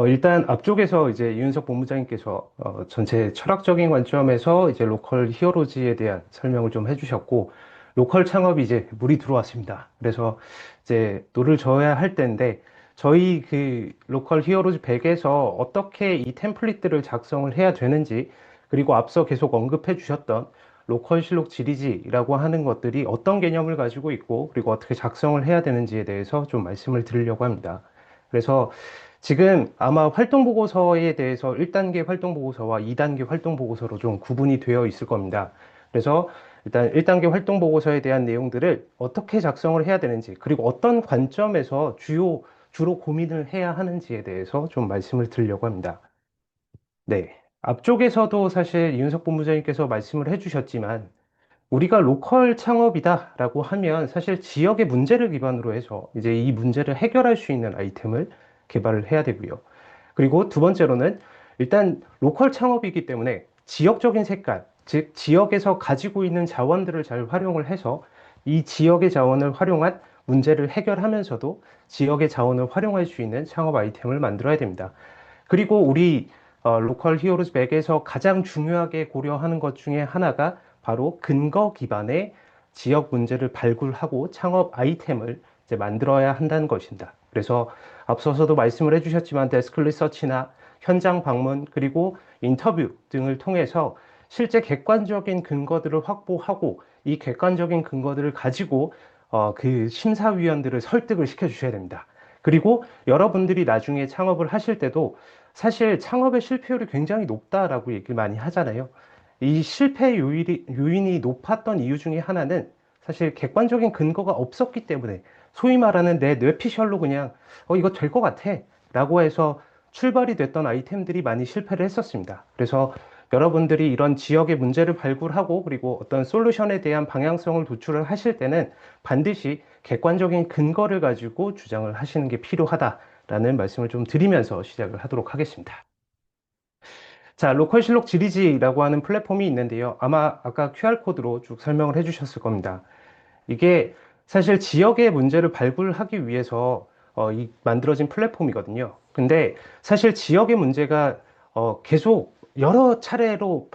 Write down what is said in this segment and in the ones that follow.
일단 앞쪽에서 이제 이윤석 본부장님께서 전체 철학적인 관점에서 이제 로컬 히어로즈에 대한 설명을 좀 해주셨고, 로컬 창업이 이제 물이 들어왔습니다. 그래서 이제 노를 저어야 할 때인데, 저희 그 로컬 히어로즈 100에서 어떻게 이 템플릿들을 작성을 해야 되는지, 그리고 앞서 계속 언급해 주셨던 로컬 실록 지리지라고 하는 것들이 어떤 개념을 가지고 있고, 그리고 어떻게 작성을 해야 되는지에 대해서 좀 말씀을 드리려고 합니다. 그래서 지금 아마 활동 보고서에 대해서 1단계 활동 보고서와 2단계 활동 보고서로 좀 구분이 되어 있을 겁니다. 그래서 일단 1단계 활동 보고서에 대한 내용들을 어떻게 작성을 해야 되는지, 그리고 어떤 관점에서 주로 고민을 해야 하는지에 대해서 좀 말씀을 드리려고 합니다. 네. 앞쪽에서도 사실 이윤석 본부장님께서 말씀을 해주셨지만, 우리가 로컬 창업이다라고 하면 사실 지역의 문제를 기반으로 해서 이제 이 문제를 해결할 수 있는 아이템을 개발을 해야 되고요. 그리고 두 번째로는 일단 로컬 창업이기 때문에 지역적인 색깔, 즉 지역에서 가지고 있는 자원들을 잘 활용을 해서 이 지역의 자원을 활용한 문제를 해결하면서도 지역의 자원을 활용할 수 있는 창업 아이템을 만들어야 됩니다. 그리고 우리 로컬 히어로즈 백에서 가장 중요하게 고려하는 것 중에 하나가 바로 근거 기반의 지역 문제를 발굴하고 창업 아이템을 이제 만들어야 한다는 것입니다. 그래서 앞서서도 말씀을 해주셨지만 데스크 리서치나 현장 방문 그리고 인터뷰 등을 통해서 실제 객관적인 근거들을 확보하고 이 객관적인 근거들을 가지고 그 심사위원들을 설득을 시켜 주셔야 됩니다. 그리고 여러분들이 나중에 창업을 하실 때도 사실 창업의 실패율이 굉장히 높다라고 얘기를 많이 하잖아요. 이 실패 요인이 높았던 이유 중에 하나는 사실 객관적인 근거가 없었기 때문에 소위 말하는 내 뇌피셜로 그냥 이거 될 것 같아 라고 해서 출발이 됐던 아이템들이 많이 실패를 했었습니다. 그래서 여러분들이 이런 지역의 문제를 발굴하고 그리고 어떤 솔루션에 대한 방향성을 도출을 하실 때는 반드시 객관적인 근거를 가지고 주장을 하시는 게 필요하다라는 말씀을 좀 드리면서 시작을 하도록 하겠습니다. 자, 로컬 실록 지리지라고 하는 플랫폼이 있는데요. 아마 아까 QR코드로 쭉 설명을 해주셨을 겁니다. 이게 사실 지역의 문제를 발굴하기 위해서 이 만들어진 플랫폼이거든요. 근데 사실 지역의 문제가 계속 여러 차례로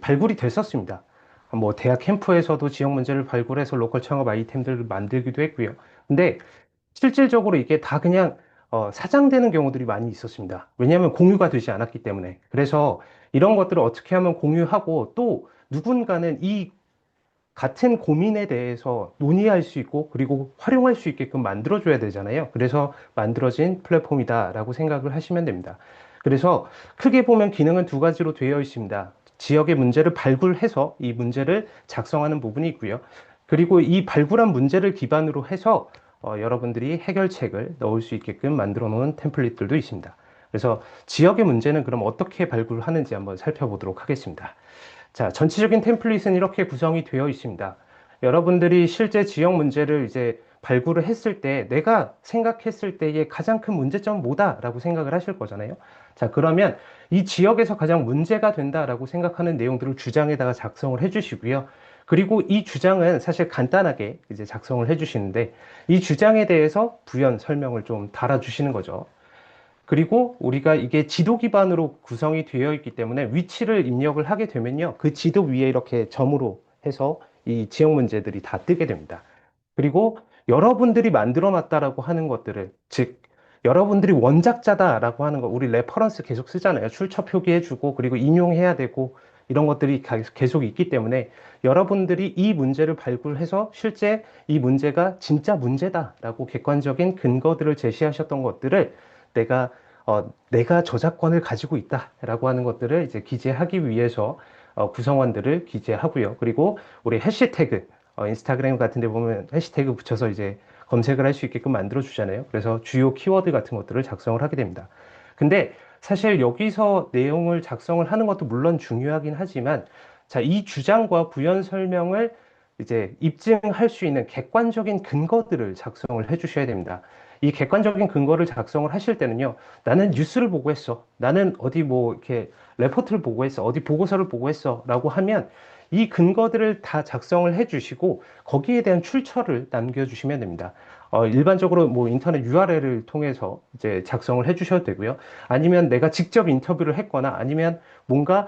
발굴이 됐었습니다. 뭐 대학 캠프에서도 지역 문제를 발굴해서 로컬 창업 아이템들을 만들기도 했고요. 근데 실질적으로 이게 다 그냥 사장되는 경우들이 많이 있었습니다. 왜냐하면 공유가 되지 않았기 때문에. 그래서 이런 것들을 어떻게 하면 공유하고 또 누군가는 이 같은 고민에 대해서 논의할 수 있고 그리고 활용할 수 있게끔 만들어줘야 되잖아요. 그래서 만들어진 플랫폼이다라고 생각을 하시면 됩니다. 그래서 크게 보면 기능은 두 가지로 되어 있습니다. 지역의 문제를 발굴해서 이 문제를 작성하는 부분이 있고요. 그리고 이 발굴한 문제를 기반으로 해서 여러분들이 해결책을 넣을 수 있게끔 만들어 놓은 템플릿들도 있습니다. 그래서 지역의 문제는 그럼 어떻게 발굴하는지 한번 살펴보도록 하겠습니다. 자, 전체적인 템플릿은 이렇게 구성이 되어 있습니다. 여러분들이 실제 지역 문제를 이제 발굴을 했을 때 내가 생각했을 때의 가장 큰 문제점은 뭐다라고 생각을 하실 거잖아요. 자, 그러면 이 지역에서 가장 문제가 된다라고 생각하는 내용들을 주장에다가 작성을 해주시고요. 그리고 이 주장은 사실 간단하게 이제 작성을 해주시는데 이 주장에 대해서 부연 설명을 좀 달아주시는 거죠. 그리고 우리가 이게 지도 기반으로 구성이 되어 있기 때문에 위치를 입력을 하게 되면요. 그 지도 위에 이렇게 점으로 해서 이 지역 문제들이 다 뜨게 됩니다. 그리고 여러분들이 만들어 놨다라고 하는 것들을, 즉, 여러분들이 원작자다라고 하는 거, 우리 레퍼런스 계속 쓰잖아요. 출처 표기해주고, 그리고 인용해야 되고, 이런 것들이 계속 있기 때문에 여러분들이 이 문제를 발굴해서 실제 이 문제가 진짜 문제다라고 객관적인 근거들을 제시하셨던 것들을 내가 저작권을 가지고 있다라고 하는 것들을 이제 기재하기 위해서 구성원들을 기재하고요. 그리고 우리 해시태그, 인스타그램 같은 데 보면 해시태그 붙여서 이제 검색을 할 수 있게끔 만들어 주잖아요. 그래서 주요 키워드 같은 것들을 작성을 하게 됩니다. 근데 사실 여기서 내용을 작성을 하는 것도 물론 중요하긴 하지만 자, 이 주장과 부연 설명을 이제 입증할 수 있는 객관적인 근거들을 작성을 해 주셔야 됩니다. 이 객관적인 근거를 작성을 하실 때는요, 나는 뉴스를 보고 했어. 나는 어디 뭐 이렇게 레포트를 보고 했어. 어디 보고서를 보고 했어. 라고 하면 이 근거들을 다 작성을 해 주시고 거기에 대한 출처를 남겨주시면 됩니다. 일반적으로 뭐 인터넷 URL을 통해서 이제 작성을 해주셔도 되고요. 아니면 내가 직접 인터뷰를 했거나 아니면 뭔가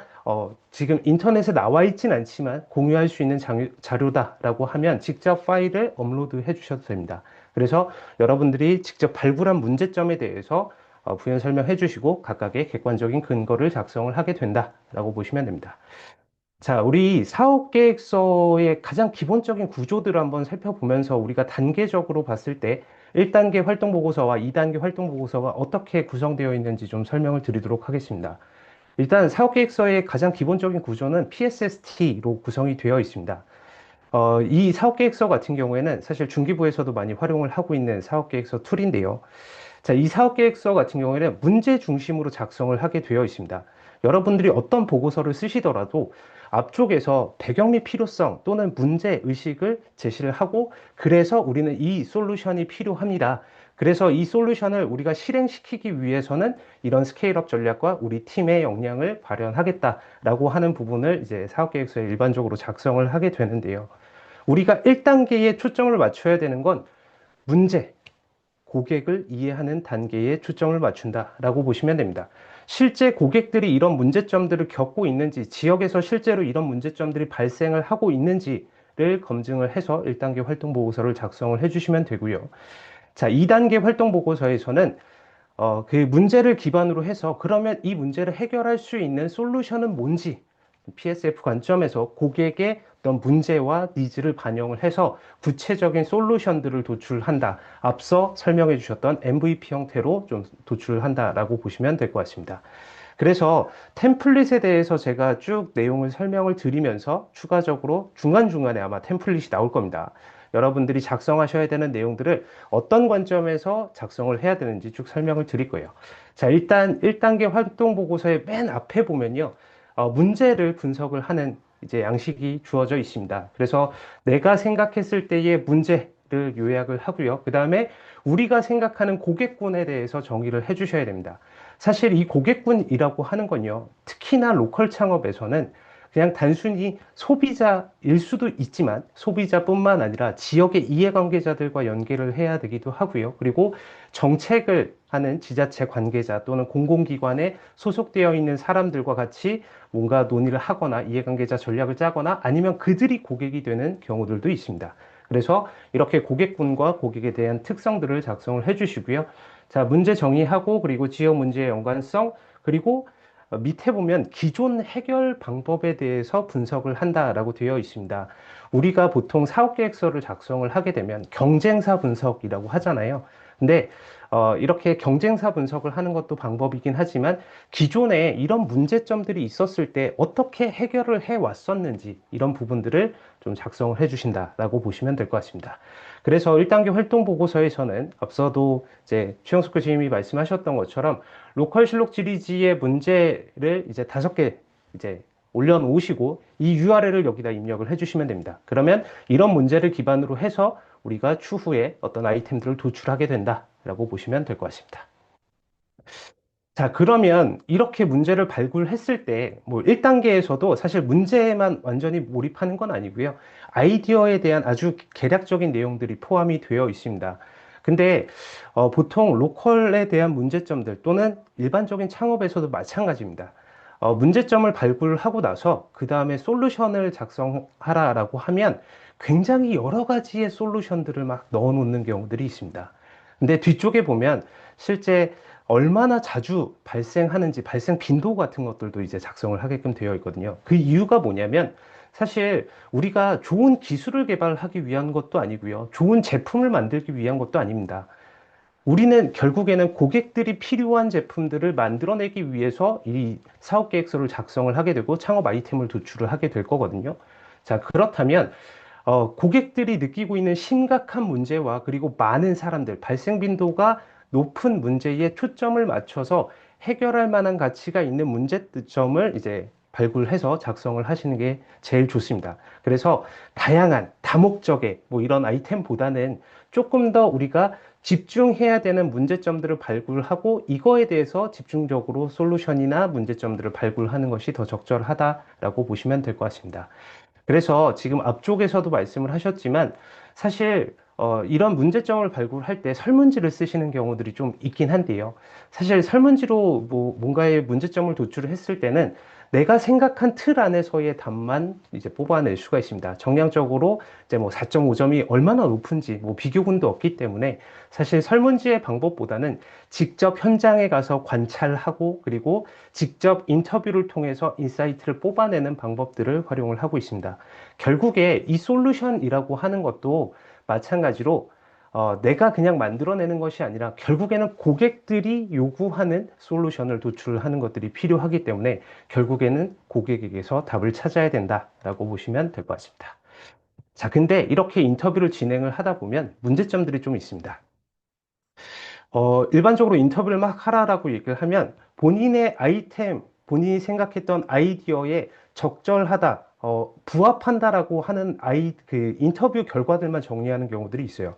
지금 인터넷에 나와 있진 않지만 공유할 수 있는 자료다라고 하면 직접 파일을 업로드 해주셔도 됩니다. 그래서 여러분들이 직접 발굴한 문제점에 대해서 부연 설명해 주시고 각각의 객관적인 근거를 작성을 하게 된다라고 보시면 됩니다. 자, 우리 사업 계획서의 가장 기본적인 구조들을 한번 살펴보면서 우리가 단계적으로 봤을 때 1단계 활동 보고서와 2단계 활동 보고서가 어떻게 구성되어 있는지 좀 설명을 드리도록 하겠습니다. 일단 사업 계획서의 가장 기본적인 구조는 PSST로 구성이 되어 있습니다. 이 사업 계획서 같은 경우에는 사실 중기부에서도 많이 활용을 하고 있는 사업 계획서 툴인데요. 자, 이 사업 계획서 같은 경우에는 문제 중심으로 작성을 하게 되어 있습니다. 여러분들이 어떤 보고서를 쓰시더라도 앞쪽에서 배경 및 필요성 또는 문제 의식을 제시를 하고 그래서 우리는 이 솔루션이 필요합니다. 그래서 이 솔루션을 우리가 실행시키기 위해서는 이런 스케일업 전략과 우리 팀의 역량을 발현하겠다라고 하는 부분을 이제 사업계획서에 일반적으로 작성을 하게 되는데요. 우리가 1단계에 초점을 맞춰야 되는 건 문제, 고객을 이해하는 단계에 초점을 맞춘다라고 보시면 됩니다. 실제 고객들이 이런 문제점들을 겪고 있는지, 지역에서 실제로 이런 문제점들이 발생을 하고 있는지를 검증을 해서 1단계 활동 보고서를 작성을 해주시면 되고요. 자, 2단계 활동 보고서에서는 그 문제를 기반으로 해서 그러면 이 문제를 해결할 수 있는 솔루션은 뭔지 PSF 관점에서 고객의 어떤 문제와 니즈를 반영을 해서 구체적인 솔루션들을 도출한다. 앞서 설명해 주셨던 MVP 형태로 좀 도출한다라고 보시면 될 것 같습니다. 그래서 템플릿에 대해서 제가 쭉 내용을 설명을 드리면서 추가적으로 중간중간에 아마 템플릿이 나올 겁니다. 여러분들이 작성하셔야 되는 내용들을 어떤 관점에서 작성을 해야 되는지 쭉 설명을 드릴 거예요. 자, 일단 1단계 활동 보고서의 맨 앞에 보면요. 문제를 분석을 하는 이제 양식이 주어져 있습니다. 그래서 내가 생각했을 때의 문제를 요약을 하고요. 그 다음에 우리가 생각하는 고객군에 대해서 정의를 해 주셔야 됩니다. 사실 이 고객군이라고 하는 건요. 특히나 로컬 창업에서는 그냥 단순히 소비자일 수도 있지만 소비자뿐만 아니라 지역의 이해관계자들과 연계를 해야 되기도 하고요. 그리고 정책을 하는 지자체 관계자 또는 공공기관에 소속되어 있는 사람들과 같이 뭔가 논의를 하거나 이해관계자 전략을 짜거나 아니면 그들이 고객이 되는 경우들도 있습니다. 그래서 이렇게 고객군과 고객에 대한 특성들을 작성을 해주시고요. 자, 문제 정의하고 그리고 지역 문제의 연관성 그리고 밑에 보면 기존 해결 방법에 대해서 분석을 한다라고 되어 있습니다. 우리가 보통 사업계획서를 작성을 하게 되면 경쟁사 분석이라고 하잖아요. 근데 이렇게 경쟁사 분석을 하는 것도 방법이긴 하지만 기존에 이런 문제점들이 있었을 때 어떻게 해결을 해 왔었는지 이런 부분들을 좀 작성을 해 주신다라고 보시면 될 것 같습니다. 그래서 1단계 활동 보고서에서는 앞서도 이제 최영숙 교수님이 말씀하셨던 것처럼 로컬 실록 지리지의 문제를 이제 5개 이제 올려놓으시고 이 URL을 여기다 입력을 해주시면 됩니다. 그러면 이런 문제를 기반으로 해서 우리가 추후에 어떤 아이템들을 도출하게 된다라고 보시면 될 것 같습니다. 자, 그러면 이렇게 문제를 발굴했을 때, 뭐 1단계에서도 사실 문제에만 완전히 몰입하는 건 아니고요. 아이디어에 대한 아주 개략적인 내용들이 포함이 되어 있습니다. 근데 보통 로컬에 대한 문제점들 또는 일반적인 창업에서도 마찬가지입니다. 문제점을 발굴하고 나서 그 다음에 솔루션을 작성하라라고 하면 굉장히 여러 가지의 솔루션들을 막 넣어 놓는 경우들이 있습니다. 근데 뒤쪽에 보면 실제 얼마나 자주 발생하는지 발생 빈도 같은 것들도 이제 작성을 하게끔 되어 있거든요. 그 이유가 뭐냐면 사실 우리가 좋은 기술을 개발하기 위한 것도 아니고요. 좋은 제품을 만들기 위한 것도 아닙니다. 우리는 결국에는 고객들이 필요한 제품들을 만들어내기 위해서 이 사업 계획서를 작성을 하게 되고 창업 아이템을 도출을 하게 될 거거든요. 자, 그렇다면 고객들이 느끼고 있는 심각한 문제와 그리고 많은 사람들, 발생 빈도가 높은 문제에 초점을 맞춰서 해결할 만한 가치가 있는 문제점을 이제 발굴해서 작성을 하시는 게 제일 좋습니다. 그래서 다양한 다목적의 뭐 이런 아이템보다는 조금 더 우리가 집중해야 되는 문제점들을 발굴하고 이거에 대해서 집중적으로 솔루션이나 문제점들을 발굴하는 것이 더 적절하다라고 보시면 될 것 같습니다. 그래서 지금 앞쪽에서도 말씀을 하셨지만 사실 이런 문제점을 발굴할 때 설문지를 쓰시는 경우들이 좀 있긴 한데요. 사실 설문지로 뭐 뭔가의 문제점을 도출을 했을 때는 내가 생각한 틀 안에서의 답만 이제 뽑아낼 수가 있습니다. 정량적으로 이제 뭐 4.5점이 얼마나 높은지 뭐 비교군도 없기 때문에 사실 설문지의 방법보다는 직접 현장에 가서 관찰하고 그리고 직접 인터뷰를 통해서 인사이트를 뽑아내는 방법들을 활용을 하고 있습니다. 결국에 이 솔루션이라고 하는 것도 마찬가지로 내가 그냥 만들어내는 것이 아니라 결국에는 고객들이 요구하는 솔루션을 도출하는 것들이 필요하기 때문에 결국에는 고객에게서 답을 찾아야 된다라고 보시면 될 것 같습니다. 자, 근데 이렇게 인터뷰를 진행을 하다 보면 문제점들이 좀 있습니다. 일반적으로 인터뷰를 막 하라라고 얘기를 하면 본인의 아이템, 본인이 생각했던 아이디어에 적절하다, 부합한다라고 하는 그 인터뷰 결과들만 정리하는 경우들이 있어요.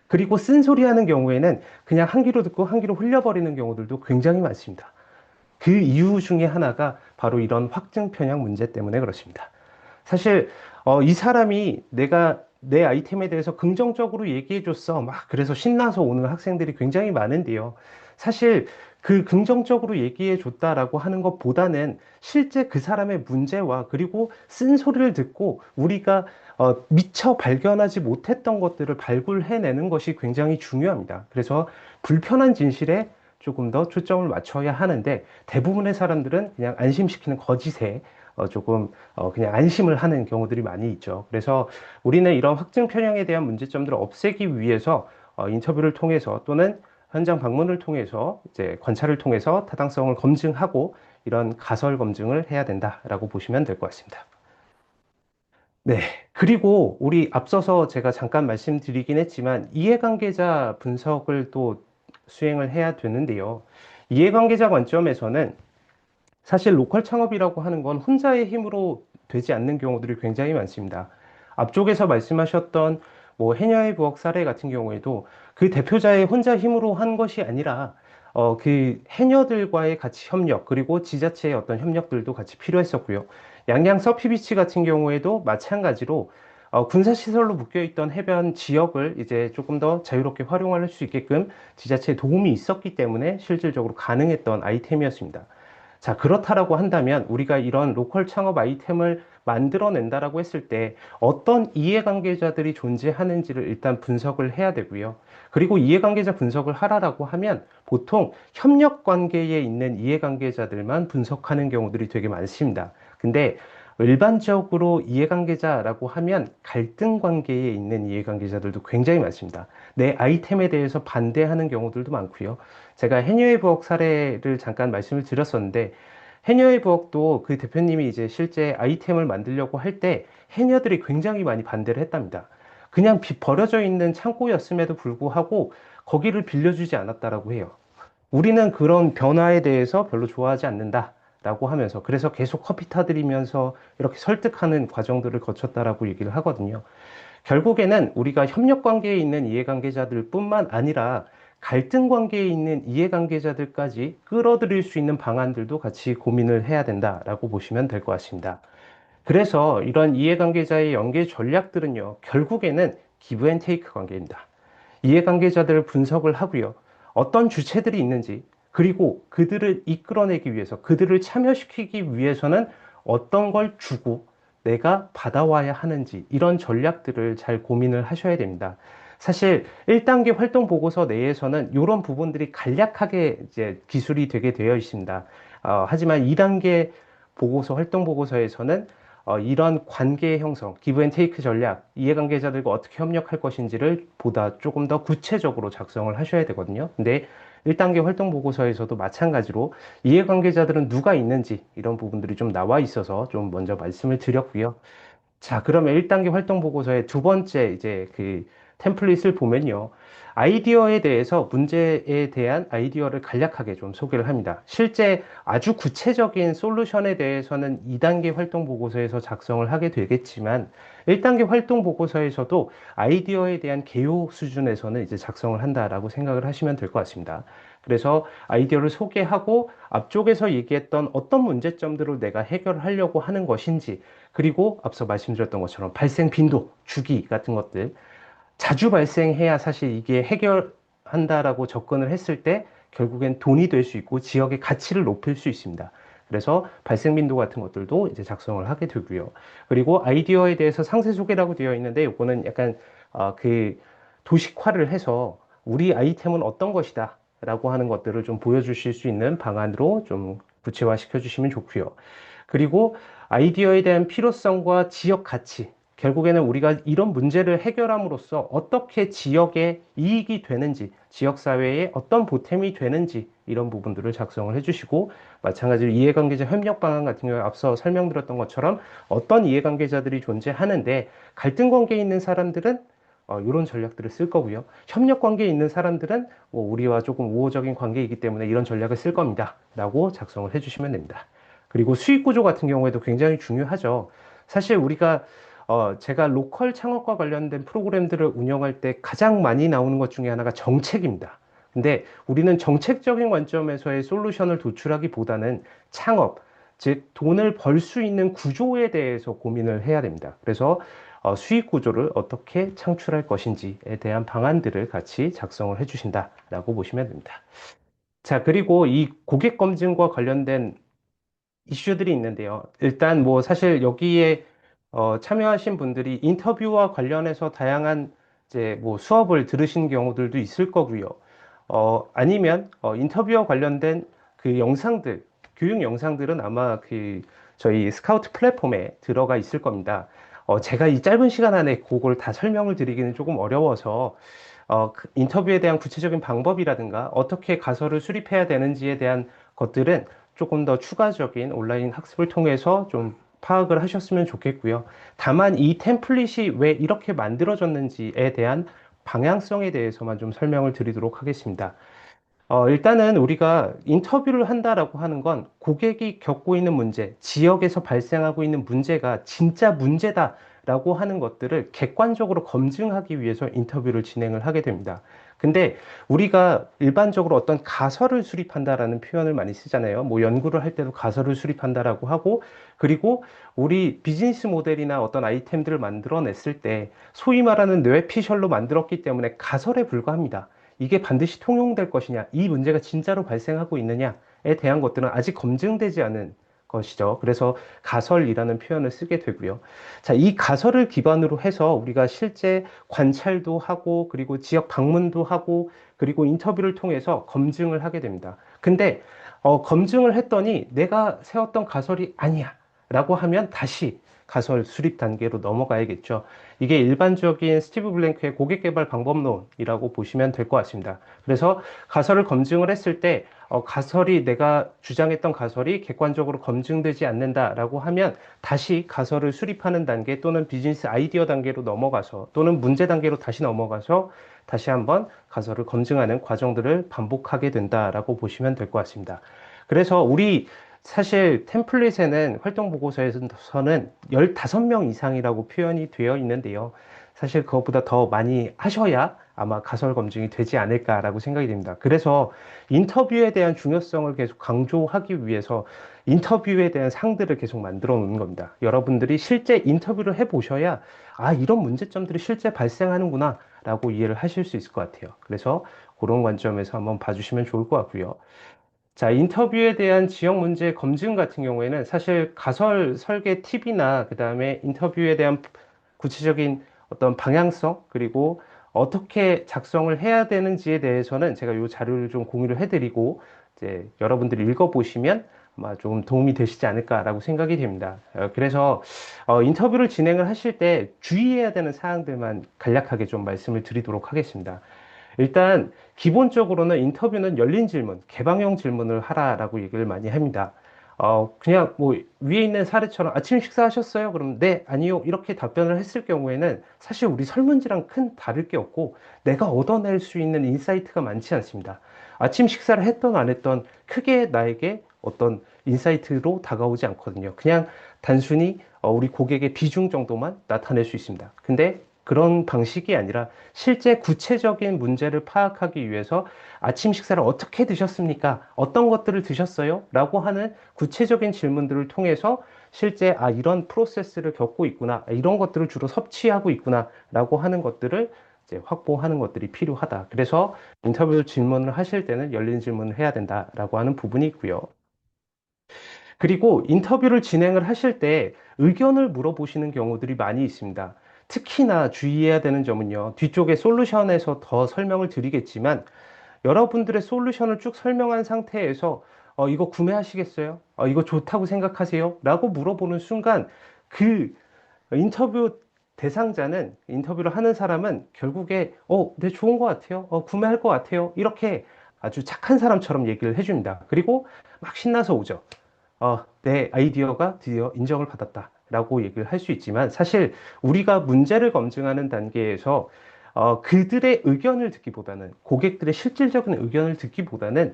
그리고 쓴소리 하는 경우에는 그냥 한 귀로 듣고 한 귀로 흘려버리는 경우들도 굉장히 많습니다. 그 이유 중에 하나가 바로 이런 확증 편향 문제 때문에 그렇습니다. 사실 이 사람이 내가 내 아이템에 대해서 긍정적으로 얘기해 줬어. 막 그래서 신나서 오는 학생들이 굉장히 많은데요. 사실 그 긍정적으로 얘기해 줬다라고 하는 것보다는 실제 그 사람의 문제와 그리고 쓴소리를 듣고 우리가 미처 발견하지 못했던 것들을 발굴해내는 것이 굉장히 중요합니다. 그래서 불편한 진실에 조금 더 초점을 맞춰야 하는데 대부분의 사람들은 그냥 안심시키는 거짓에 조금 그냥 안심을 하는 경우들이 많이 있죠. 그래서 우리는 이런 확증 편향에 대한 문제점들을 없애기 위해서 인터뷰를 통해서 또는 현장 방문을 통해서 이제 관찰을 통해서 타당성을 검증하고 이런 가설 검증을 해야 된다라고 보시면 될 것 같습니다. 네. 그리고 우리 앞서서 제가 잠깐 말씀드리긴 했지만 이해관계자 분석을 또 수행을 해야 되는데요. 이해관계자 관점에서는 사실 로컬 창업이라고 하는 건 혼자의 힘으로 되지 않는 경우들이 굉장히 많습니다. 앞쪽에서 말씀하셨던 뭐 해녀의 부엌 사례 같은 경우에도 그 대표자의 혼자 힘으로 한 것이 아니라 그 해녀들과의 같이 협력 그리고 지자체의 어떤 협력들도 같이 필요했었고요. 양양 서피비치 같은 경우에도 마찬가지로 군사시설로 묶여있던 해변 지역을 이제 조금 더 자유롭게 활용할 수 있게끔 지자체의 도움이 있었기 때문에 실질적으로 가능했던 아이템이었습니다. 자, 그렇다라고 한다면 우리가 이런 로컬 창업 아이템을 만들어낸다라고 했을 때 어떤 이해관계자들이 존재하는지를 일단 분석을 해야 되고요. 그리고 이해관계자 분석을 하라라고 하면 보통 협력 관계에 있는 이해관계자들만 분석하는 경우들이 되게 많습니다. 근데 일반적으로 이해관계자라고 하면 갈등 관계에 있는 이해관계자들도 굉장히 많습니다. 내 아이템에 대해서 반대하는 경우들도 많고요. 제가 해녀의 부엌 사례를 잠깐 말씀을 드렸었는데 해녀의 부엌도 그 대표님이 이제 실제 아이템을 만들려고 할 때 해녀들이 굉장히 많이 반대를 했답니다. 그냥 버려져 있는 창고였음에도 불구하고 거기를 빌려주지 않았다라고 해요. 우리는 그런 변화에 대해서 별로 좋아하지 않는다라고 하면서 그래서 계속 커피 타드리면서 이렇게 설득하는 과정들을 거쳤다라고 얘기를 하거든요. 결국에는 우리가 협력 관계에 있는 이해관계자들 뿐만 아니라 갈등 관계에 있는 이해관계자들까지 끌어들일 수 있는 방안들도 같이 고민을 해야 된다라고 보시면 될 것 같습니다. 그래서 이런 이해관계자의 연계 전략들은요, 결국에는 기브 앤 테이크 관계입니다. 이해관계자들을 분석을 하고요. 어떤 주체들이 있는지, 그리고 그들을 이끌어내기 위해서, 그들을 참여시키기 위해서는 어떤 걸 주고 내가 받아와야 하는지, 이런 전략들을 잘 고민을 하셔야 됩니다. 사실 1단계 활동 보고서 내에서는 이런 부분들이 간략하게 이제 기술이 되게 되어 있습니다. 하지만 2단계 보고서, 활동 보고서에서는 이런 관계 형성, 기브 앤 테이크 전략, 이해관계자들과 어떻게 협력할 것인지를 보다 조금 더 구체적으로 작성을 하셔야 되거든요. 근데 1단계 활동 보고서에서도 마찬가지로 이해관계자들은 누가 있는지 이런 부분들이 좀 나와 있어서 좀 먼저 말씀을 드렸고요. 자, 그러면 1단계 활동 보고서의 두 번째 이제 그 템플릿을 보면요. 아이디어에 대해서 문제에 대한 아이디어를 간략하게 좀 소개를 합니다. 실제 아주 구체적인 솔루션에 대해서는 2단계 활동 보고서에서 작성을 하게 되겠지만 1단계 활동 보고서에서도 아이디어에 대한 개요 수준에서는 이제 작성을 한다라고 생각을 하시면 될 것 같습니다. 그래서 아이디어를 소개하고 앞쪽에서 얘기했던 어떤 문제점들을 내가 해결하려고 하는 것인지 그리고 앞서 말씀드렸던 것처럼 발생 빈도, 주기 같은 것들 자주 발생해야 사실 이게 해결한다라고 접근을 했을 때 결국엔 돈이 될 수 있고 지역의 가치를 높일 수 있습니다. 그래서 발생 빈도 같은 것들도 이제 작성을 하게 되고요. 그리고 아이디어에 대해서 상세 소개라고 되어 있는데 이거는 약간 그 도식화를 해서 우리 아이템은 어떤 것이다 라고 하는 것들을 좀 보여주실 수 있는 방안으로 좀 구체화시켜 주시면 좋고요. 그리고 아이디어에 대한 필요성과 지역 가치, 결국에는 우리가 이런 문제를 해결함으로써 어떻게 지역에 이익이 되는지, 지역사회에 어떤 보탬이 되는지 이런 부분들을 작성을 해주시고 마찬가지로 이해관계자 협력 방안 같은 경우에 앞서 설명드렸던 것처럼 어떤 이해관계자들이 존재하는데 갈등 관계에 있는 사람들은 이런 전략들을 쓸 거고요. 협력 관계에 있는 사람들은 뭐 우리와 조금 우호적인 관계이기 때문에 이런 전략을 쓸 겁니다. 라고 작성을 해주시면 됩니다. 그리고 수익 구조 같은 경우에도 굉장히 중요하죠. 사실 우리가 제가 로컬 창업과 관련된 프로그램들을 운영할 때 가장 많이 나오는 것 중에 하나가 정책입니다. 근데 우리는 정책적인 관점에서의 솔루션을 도출하기보다는 창업, 즉 돈을 벌 수 있는 구조에 대해서 고민을 해야 됩니다. 그래서 수익 구조를 어떻게 창출할 것인지에 대한 방안들을 같이 작성을 해주신다라고 보시면 됩니다. 자, 그리고 이 고객 검증과 관련된 이슈들이 있는데요. 일단 뭐 사실 여기에 참여하신 분들이 인터뷰와 관련해서 다양한 이제 뭐 수업을 들으신 경우들도 있을 거고요. 아니면 인터뷰와 관련된 그 영상들, 교육 영상들은 아마 그 저희 스카우트 플랫폼에 들어가 있을 겁니다. 제가 이 짧은 시간 안에 그걸 다 설명을 드리기는 조금 어려워서 그 인터뷰에 대한 구체적인 방법이라든가 어떻게 가설을 수립해야 되는지에 대한 것들은 조금 더 추가적인 온라인 학습을 통해서 좀 파악을 하셨으면 좋겠고요. 다만 이 템플릿이 왜 이렇게 만들어졌는지에 대한 방향성에 대해서만 좀 설명을 드리도록 하겠습니다. 일단은 우리가 인터뷰를 한다라고 하는 건 고객이 겪고 있는 문제, 지역에서 발생하고 있는 문제가 진짜 문제다라고 하는 것들을 객관적으로 검증하기 위해서 인터뷰를 진행을 하게 됩니다. 근데 우리가 일반적으로 어떤 가설을 수립한다라는 표현을 많이 쓰잖아요. 뭐 연구를 할 때도 가설을 수립한다라고 하고, 그리고 우리 비즈니스 모델이나 어떤 아이템들을 만들어냈을 때 소위 말하는 뇌피셜로 만들었기 때문에 가설에 불과합니다. 이게 반드시 통용될 것이냐, 이 문제가 진짜로 발생하고 있느냐에 대한 것들은 아직 검증되지 않은 것이죠. 그래서 가설이라는 표현을 쓰게 되고요. 자, 이 가설을 기반으로 해서 우리가 실제 관찰도 하고, 그리고 지역 방문도 하고, 그리고 인터뷰를 통해서 검증을 하게 됩니다. 근데, 검증을 했더니 내가 세웠던 가설이 아니야. 라고 하면 다시 가설 수립 단계로 넘어가야겠죠. 이게 일반적인 스티브 블랭크의 고객 개발 방법론이라고 보시면 될 것 같습니다. 그래서 가설을 검증을 했을 때 가설이 내가 주장했던 가설이 객관적으로 검증되지 않는다라고 하면 다시 가설을 수립하는 단계 또는 비즈니스 아이디어 단계로 넘어가서 또는 문제 단계로 다시 넘어가서 다시 한번 가설을 검증하는 과정들을 반복하게 된다라고 보시면 될 것 같습니다. 그래서 우리 사실 템플릿에는 활동 보고서에서는 15명 이상이라고 표현이 되어 있는데요. 사실 그것보다 더 많이 하셔야 아마 가설 검증이 되지 않을까라고 생각이 됩니다. 그래서 인터뷰에 대한 중요성을 계속 강조하기 위해서 인터뷰에 대한 상들을 계속 만들어 놓는 겁니다. 여러분들이 실제 인터뷰를 해 보셔야 이런 문제점들이 실제 발생하는구나 라고 이해를 하실 수 있을 것 같아요. 그래서 그런 관점에서 한번 봐주시면 좋을 것 같고요. 자, 인터뷰에 대한 지역 문제 검증 같은 경우에는 사실 가설 설계 팁이나 그다음에 인터뷰에 대한 구체적인 어떤 방향성 그리고 어떻게 작성을 해야 되는지에 대해서는 제가 이 자료를 좀 공유를 해드리고 이제 여러분들이 읽어보시면 아마 좀 도움이 되시지 않을까라고 생각이 됩니다. 그래서 인터뷰를 진행을 하실 때 주의해야 되는 사항들만 간략하게 좀 말씀을 드리도록 하겠습니다. 일단 기본적으로는 인터뷰는 열린 질문, 개방형 질문을 하라라고 얘기를 많이 합니다. 그냥 뭐 위에 있는 사례처럼 아침 식사하셨어요? 그럼 네, 아니요. 이렇게 답변을 했을 경우에는 사실 우리 설문지랑 큰 다를 게 없고 내가 얻어낼 수 있는 인사이트가 많지 않습니다. 아침 식사를 했던 안 했던 크게 나에게 어떤 인사이트로 다가오지 않거든요. 그냥 단순히 우리 고객의 비중 정도만 나타낼 수 있습니다. 근데 그런 방식이 아니라 실제 구체적인 문제를 파악하기 위해서 아침 식사를 어떻게 드셨습니까? 어떤 것들을 드셨어요? 라고 하는 구체적인 질문들을 통해서 실제 이런 프로세스를 겪고 있구나. 이런 것들을 주로 섭취하고 있구나. 라고 하는 것들을 이제 확보하는 것들이 필요하다. 그래서 인터뷰 질문을 하실 때는 열린 질문을 해야 된다라고 하는 부분이 있고요. 그리고 인터뷰를 진행을 하실 때 의견을 물어보시는 경우들이 많이 있습니다. 특히나 주의해야 되는 점은요, 뒤쪽에 솔루션에서 더 설명을 드리겠지만, 여러분들의 솔루션을 쭉 설명한 상태에서 이거 구매하시겠어요? 이거 좋다고 생각하세요? 라고 물어보는 순간 그 인터뷰 대상자는, 인터뷰를 하는 사람은 결국에 네, 좋은 것 같아요. 구매할 것 같아요. 이렇게 아주 착한 사람처럼 얘기를 해줍니다. 그리고 막 신나서 오죠. 내 아이디어가 드디어 인정을 받았다 라고 얘기를 할 수 있지만, 사실 우리가 문제를 검증하는 단계에서 그들의 의견을 듣기보다는, 고객들의 실질적인 의견을 듣기보다는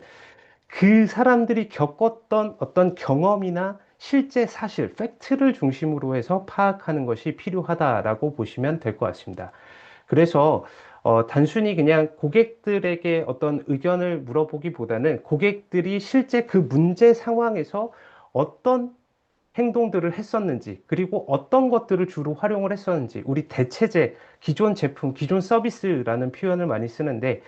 그 사람들이 겪었던 어떤 경험이나 실제 사실, 팩트를 중심으로 해서 파악하는 것이 필요하다라고 보시면 될 것 같습니다. 그래서 단순히 그냥 고객들에게 어떤 의견을 물어보기보다는, 고객들이 실제 그 문제 상황에서 어떤 행동들을 했었는지, 그리고 어떤 것들을 주로 활용을 했었는지, 우리 대체제, 기존 제품, 기존 서비스라는 표현을 많이 쓰는데,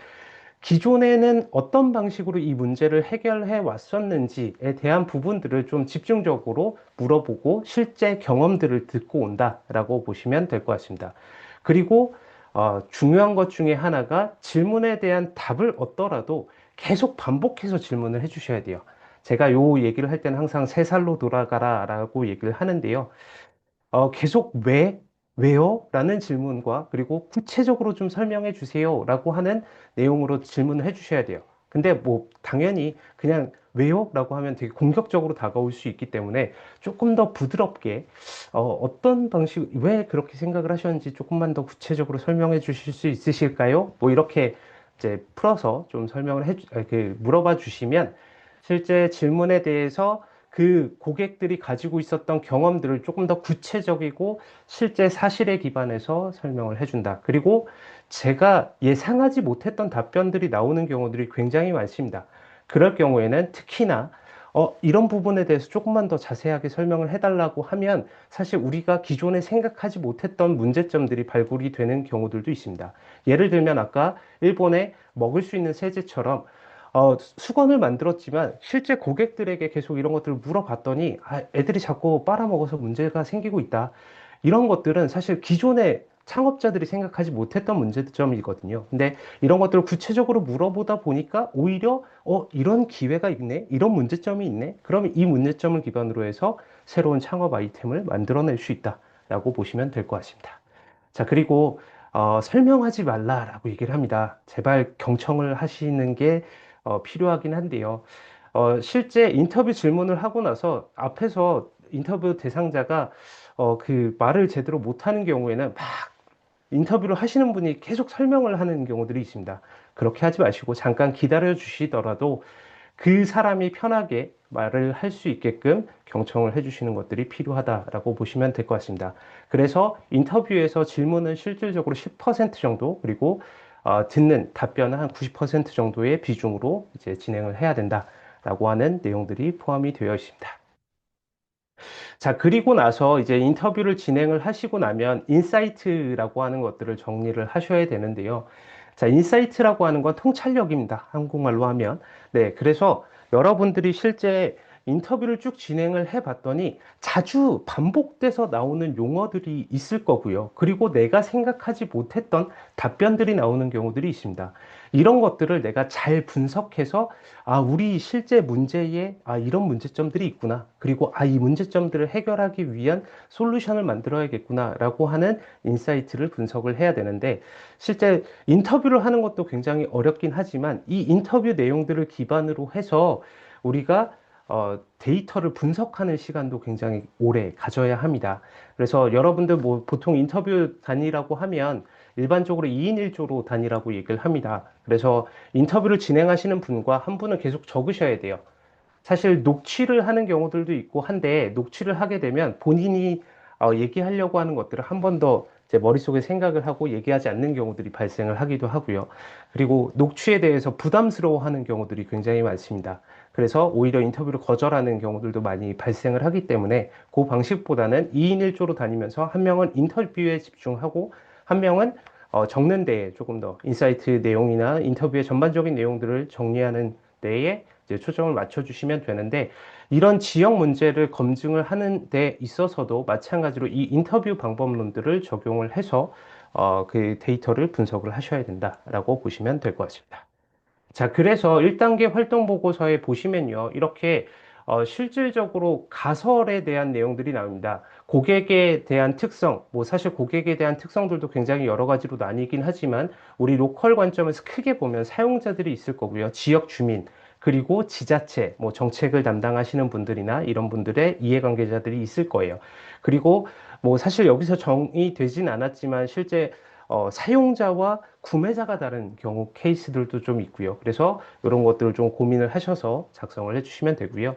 기존에는 어떤 방식으로 이 문제를 해결해 왔었는지에 대한 부분들을 좀 집중적으로 물어보고 실제 경험들을 듣고 온다라고 보시면 될 것 같습니다. 그리고 중요한 것 중에 하나가, 질문에 대한 답을 얻더라도 계속 반복해서 질문을 해주셔야 돼요. 제가 요 얘기를 할 때는 항상 세 살로 돌아가라 라고 얘기를 하는데요. 계속 왜요? 라는 질문과, 그리고 구체적으로 좀 설명해 주세요 라고 하는 내용으로 질문을 해 주셔야 돼요. 근데 뭐, 당연히 그냥 왜요? 라고 하면 되게 공격적으로 다가올 수 있기 때문에 조금 더 부드럽게, 어떤 방식, 왜 그렇게 생각을 하셨는지 조금만 더 구체적으로 설명해 주실 수 있으실까요? 뭐, 이렇게 이제 풀어서 좀 설명을 물어봐 주시면, 실제 질문에 대해서 그 고객들이 가지고 있었던 경험들을 조금 더 구체적이고 실제 사실에 기반해서 설명을 해준다. 그리고 제가 예상하지 못했던 답변들이 나오는 경우들이 굉장히 많습니다. 그럴 경우에는 특히나 이런 부분에 대해서 조금만 더 자세하게 설명을 해달라고 하면, 사실 우리가 기존에 생각하지 못했던 문제점들이 발굴이 되는 경우들도 있습니다. 예를 들면 아까 일본의 먹을 수 있는 세제처럼 수건을 만들었지만 실제 고객들에게 계속 이런 것들을 물어봤더니, 애들이 자꾸 빨아먹어서 문제가 생기고 있다. 이런 것들은 사실 기존의 창업자들이 생각하지 못했던 문제점이거든요. 근데 이런 것들을 구체적으로 물어보다 보니까 오히려 이런 기회가 있네, 이런 문제점이 있네. 그러면 이 문제점을 기반으로 해서 새로운 창업 아이템을 만들어낼 수 있다라고 보시면 될 것 같습니다. 자, 그리고 설명하지 말라라고 얘기를 합니다. 제발 경청을 하시는 게 필요하긴 한데요. 실제 인터뷰 질문을 하고 나서 앞에서 인터뷰 대상자가 그 말을 제대로 못하는 경우에는 막 인터뷰를 하시는 분이 계속 설명을 하는 경우들이 있습니다. 그렇게 하지 마시고 잠깐 기다려 주시더라도 그 사람이 편하게 말을 할 수 있게끔 경청을 해주시는 것들이 필요하다라고 보시면 될 것 같습니다. 그래서 인터뷰에서 질문은 실질적으로 10% 정도, 그리고 듣는 답변은 한 90% 정도의 비중으로 이제 진행을 해야 된다라고 하는 내용들이 포함이 되어 있습니다. 자, 그리고 나서 이제 인터뷰를 진행을 하시고 나면 인사이트라고 하는 것들을 정리를 하셔야 되는데요. 자, 인사이트라고 하는 건 통찰력입니다. 한국말로 하면. 네, 그래서 여러분들이 실제 인터뷰를 쭉 진행을 해 봤더니 자주 반복돼서 나오는 용어들이 있을 거고요. 그리고 내가 생각하지 못했던 답변들이 나오는 경우들이 있습니다. 이런 것들을 내가 잘 분석해서, 우리 실제 문제에 이런 문제점들이 있구나. 그리고 이 문제점들을 해결하기 위한 솔루션을 만들어야겠구나. 라고 하는 인사이트를 분석을 해야 되는데, 실제 인터뷰를 하는 것도 굉장히 어렵긴 하지만 이 인터뷰 내용들을 기반으로 해서 우리가 데이터를 분석하는 시간도 굉장히 오래 가져야 합니다. 그래서 여러분들 뭐 보통 인터뷰 단위라고 하면 일반적으로 2인 1조로 단위라고 얘기를 합니다. 그래서 인터뷰를 진행하시는 분과 한 분은 계속 적으셔야 돼요. 사실 녹취를 하는 경우들도 있고 한데, 녹취를 하게 되면 본인이 얘기하려고 하는 것들을 한 번 더 제 머릿속에 생각을 하고 얘기하지 않는 경우들이 발생을 하기도 하고요. 그리고 녹취에 대해서 부담스러워하는 경우들이 굉장히 많습니다. 그래서 오히려 인터뷰를 거절하는 경우들도 많이 발생을 하기 때문에, 그 방식보다는 2인 1조로 다니면서 한 명은 인터뷰에 집중하고 한 명은 적는 데에 조금 더 인사이트 내용이나 인터뷰의 전반적인 내용들을 정리하는 데에 이제 초점을 맞춰주시면 되는데 이런 지역 문제를 검증을 하는 데 있어서도 마찬가지로 이 인터뷰 방법론들을 적용을 해서 그 데이터를 분석을 하셔야 된다라고 보시면 될 것 같습니다. 자, 그래서 1단계 활동 보고서에 보시면요. 이렇게 실질적으로 가설에 대한 내용들이 나옵니다. 고객에 대한 특성, 뭐 사실 고객에 대한 특성들도 굉장히 여러 가지로 나뉘긴 하지만 우리 로컬 관점에서 크게 보면 사용자들이 있을 거고요. 지역 주민, 그리고 지자체, 뭐 정책을 담당하시는 분들이나 이런 분들의 이해관계자들이 있을 거예요. 그리고 뭐 사실 여기서 정의되진 않았지만 실제 사용자와 구매자가 다른 경우 케이스들도 좀 있고요. 그래서 이런 것들을 좀 고민을 하셔서 작성을 해주시면 되고요.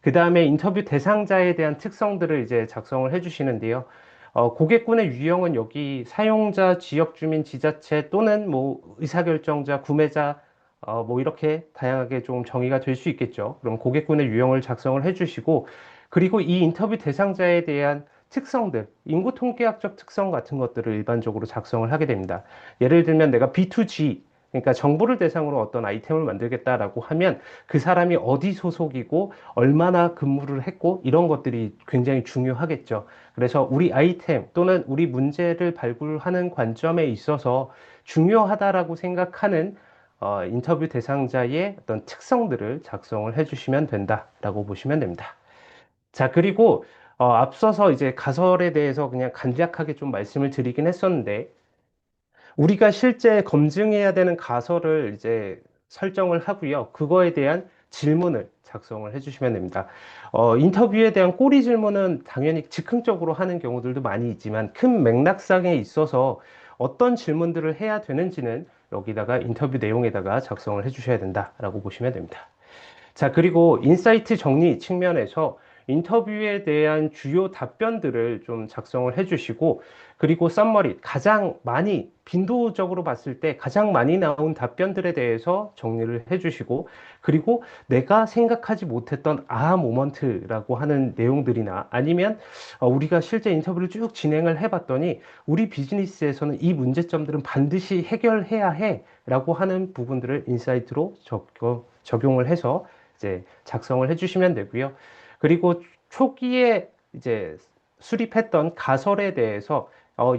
그 다음에 인터뷰 대상자에 대한 특성들을 이제 작성을 해주시는데요. 고객군의 유형은 여기 사용자, 지역 주민, 지자체 또는 뭐 의사결정자, 구매자, 뭐 이렇게 다양하게 좀 정의가 될 수 있겠죠. 그럼 고객군의 유형을 작성을 해주시고, 그리고 이 인터뷰 대상자에 대한 특성들, 인구 통계학적 특성 같은 것들을 일반적으로 작성을 하게 됩니다. 예를 들면 내가 B2G, 그러니까 정부를 대상으로 어떤 아이템을 만들겠다라고 하면 그 사람이 어디 소속이고 얼마나 근무를 했고 이런 것들이 굉장히 중요하겠죠. 그래서 우리 아이템 또는 우리 문제를 발굴하는 관점에 있어서 중요하다라고 생각하는 인터뷰 대상자의 어떤 특성들을 작성을 해주시면 된다라고 보시면 됩니다. 자, 그리고 앞서서 이제 가설에 대해서 그냥 간략하게 좀 말씀을 드리긴 했었는데, 우리가 실제 검증해야 되는 가설을 이제 설정을 하고요. 그거에 대한 질문을 작성을 해주시면 됩니다. 인터뷰에 대한 꼬리 질문은 당연히 즉흥적으로 하는 경우들도 많이 있지만 큰 맥락상에 있어서 어떤 질문들을 해야 되는지는 여기다가 인터뷰 내용에다가 작성을 해주셔야 된다라고 보시면 됩니다. 자, 그리고 인사이트 정리 측면에서 인터뷰에 대한 주요 답변들을 좀 작성을 해주시고, 그리고 썸머리, 가장 많이, 빈도적으로 봤을 때 가장 많이 나온 답변들에 대해서 정리를 해주시고, 그리고 내가 생각하지 못했던 아하 모먼트라고 하는 내용들이나 아니면 우리가 실제 인터뷰를 쭉 진행을 해봤더니 우리 비즈니스에서는 이 문제점들은 반드시 해결해야 해 라고 하는 부분들을 인사이트로 적용을 해서 이제 작성을 해주시면 되고요. 그리고 초기에 이제 수립했던 가설에 대해서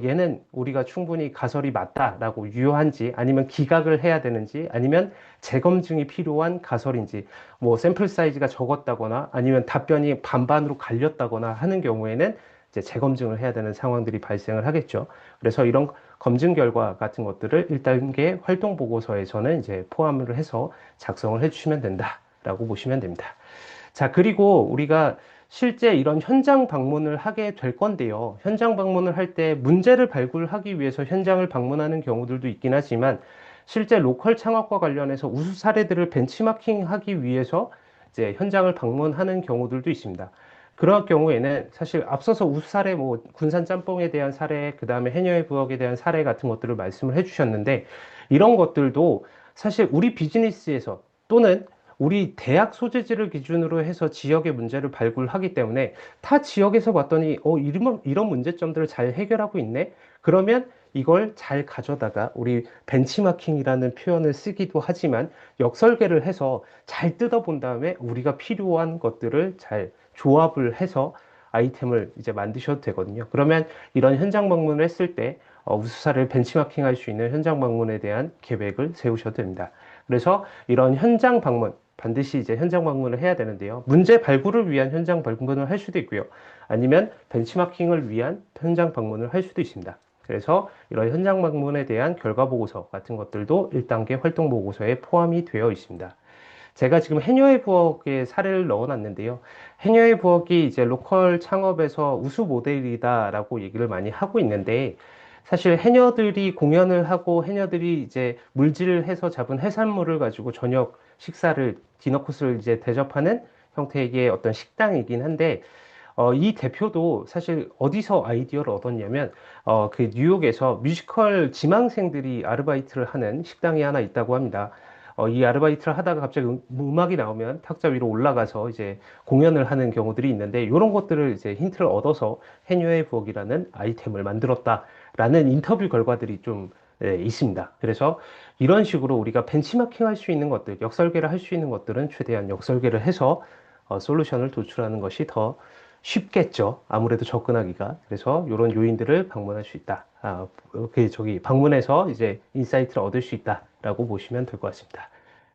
얘는 우리가 충분히 가설이 맞다라고 유효한지 아니면 기각을 해야 되는지 아니면 재검증이 필요한 가설인지 뭐 샘플 사이즈가 적었다거나 아니면 답변이 반반으로 갈렸다거나 하는 경우에는 이제 재검증을 해야 되는 상황들이 발생을 하겠죠. 그래서 이런 검증 결과 같은 것들을 1단계 활동 보고서에서는 이제 포함을 해서 작성을 해주시면 된다라고 보시면 됩니다. 자, 그리고 우리가 실제 이런 현장 방문을 하게 될 건데요. 현장 방문을 할 때 문제를 발굴하기 위해서 현장을 방문하는 경우들도 있긴 하지만 실제 로컬 창업과 관련해서 우수 사례들을 벤치마킹 하기 위해서 이제 현장을 방문하는 경우들도 있습니다. 그런 경우에는 사실 앞서서 우수 사례, 뭐 군산 짬뽕에 대한 사례, 그 다음에 해녀의 부엌에 대한 사례 같은 것들을 말씀을 해주셨는데 이런 것들도 사실 우리 비즈니스에서 또는 우리 대학 소재지를 기준으로 해서 지역의 문제를 발굴하기 때문에 타 지역에서 봤더니 이런 문제점들을 잘 해결하고 있네. 그러면 이걸 잘 가져다가 우리 벤치마킹이라는 표현을 쓰기도 하지만 역설계를 해서 잘 뜯어본 다음에 우리가 필요한 것들을 잘 조합을 해서 아이템을 이제 만드셔도 되거든요. 그러면 이런 현장 방문을 했을 때 우수사를 벤치마킹 할 수 있는 현장 방문에 대한 계획을 세우셔도 됩니다. 그래서 이런 현장 방문, 반드시 이제 현장 방문을 해야 되는데요. 문제 발굴을 위한 현장 방문을 할 수도 있고요. 아니면 벤치마킹을 위한 현장 방문을 할 수도 있습니다. 그래서 이런 현장 방문에 대한 결과 보고서 같은 것들도 1단계 활동 보고서에 포함이 되어 있습니다. 제가 지금 해녀의 부엌에 사례를 넣어놨는데요. 해녀의 부엌이 이제 로컬 창업에서 우수 모델이다라고 얘기를 많이 하고 있는데, 사실 해녀들이 공연을 하고 해녀들이 이제 물질을 해서 잡은 해산물을 가지고 저녁 식사를, 디너 코스를 이제 대접하는 형태의 어떤 식당이긴 한데, 이 대표도 사실 어디서 아이디어를 얻었냐면, 그 뉴욕에서 뮤지컬 지망생들이 아르바이트를 하는 식당이 하나 있다고 합니다. 이 아르바이트를 하다가 갑자기 음악이 나오면 탁자 위로 올라가서 이제 공연을 하는 경우들이 있는데, 이런 것들을 이제 힌트를 얻어서 해녀의 부엌이라는 아이템을 만들었다라는 인터뷰 결과들이 좀 있습니다. 그래서 이런 식으로 우리가 벤치마킹 할 수 있는 것들, 역설계를 할 수 있는 것들은 최대한 역설계를 해서 솔루션을 도출하는 것이 더 쉽겠죠. 아무래도 접근하기가. 그래서 이런 요인들을 방문할 수 있다. 방문해서 이제 인사이트를 얻을 수 있다라고 보시면 될 것 같습니다.